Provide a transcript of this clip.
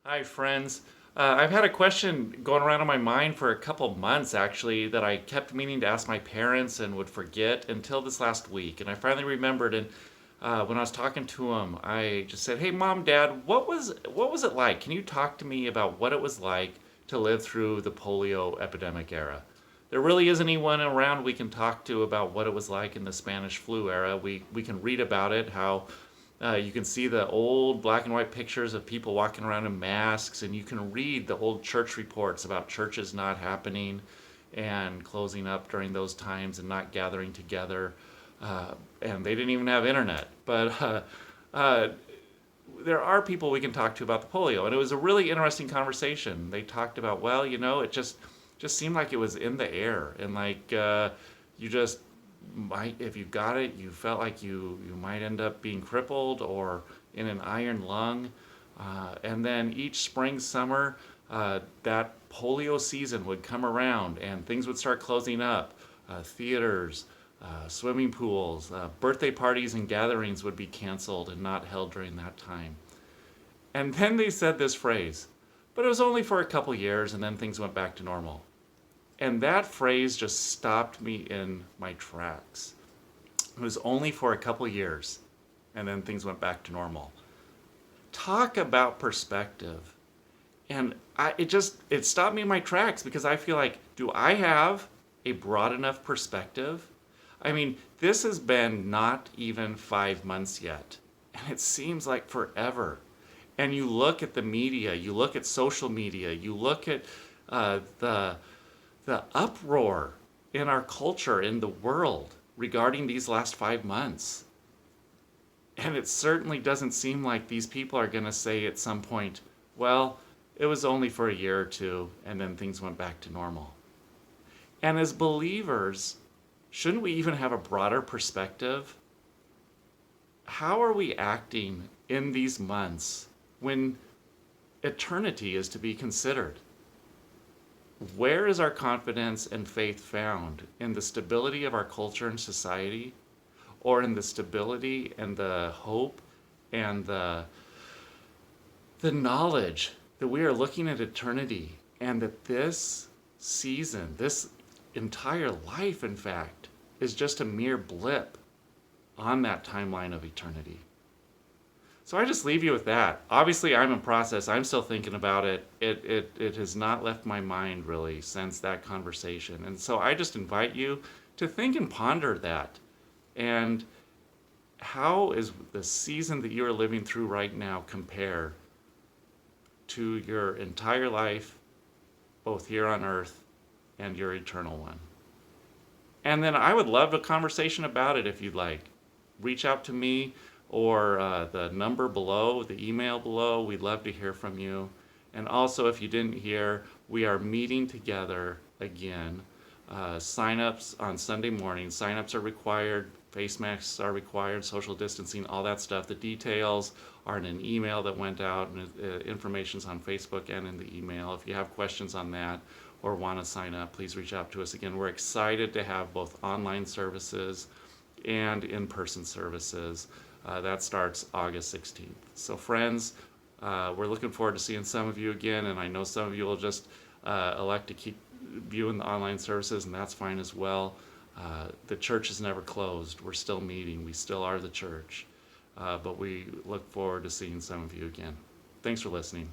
Hi, friends. I've had a question going around in my mind for a couple months actually that I kept meaning to ask my parents and would forget until this last week. And I finally remembered. And when I was talking to them, I just said, "Hey, Mom, Dad, what was it like? Can you talk to me about what it was like to live through the polio epidemic era?" There really isn't anyone around we can talk to about what it was like in the Spanish flu era. We can read about it, how you can see the old black and white pictures of people walking around in masks, and you can read the old church reports about churches not happening and closing up during those times and not gathering together. And they didn't even have internet. But uh, there are people we can talk to about the polio, and it was a really interesting conversation. They talked about, well, it just seemed like it was in the air, and like you just might, if you got it, you felt like you might end up being crippled or in an iron lung. And then each spring, summer, that polio season would come around and things would start closing up. Theaters, swimming pools, birthday parties and gatherings would be canceled and not held during that time. And then they said this phrase, but it was only for a couple years and then things went back to normal. And that phrase just stopped me in my tracks. It was only for a couple years and then things went back to normal. Talk about perspective. And it stopped me in my tracks because I feel like, do I have a broad enough perspective? I mean, this has been not even 5 months yet, and it seems like forever. And you look at the media, you look at social media, you look at the uproar in our culture, in the world, regarding these last 5 months. And it certainly doesn't seem like these people are going to say at some point, well, it was only for a year or two, and then things went back to normal. And as believers, shouldn't we even have a broader perspective? How are we acting in these months when eternity is to be considered? Where is our confidence and faith found? In the stability of our culture and society? Or in the stability and the hope and the knowledge that we are looking at eternity and that this season, this entire life, in fact, is just a mere blip on that timeline of eternity? So I just leave you with that. Obviously, I'm in process. I'm still thinking about it. It has not left my mind really since that conversation. And so I just invite you to think and ponder that. And how is the season that you are living through right now compare to your entire life, both here on earth and your eternal one? And then I would love a conversation about it if you'd like. Reach out to me or the number below, the email below. We'd love to hear from you. And also, if you didn't hear, we are meeting together again. Sign-ups on Sunday morning. Sign-ups are required. Face masks are required. Social distancing, all that stuff. The details are in an email that went out, and information's on Facebook and in the email. If you have questions on that or want to sign up, please reach out to us. Again, we're excited to have both online services and in-person services. That starts August 16th. So friends, we're looking forward to seeing some of you again, and I know some of you will just elect to keep viewing the online services, and that's fine as well. The church is never closed. We're still meeting. We still are the church. But we look forward to seeing some of you again. Thanks for listening.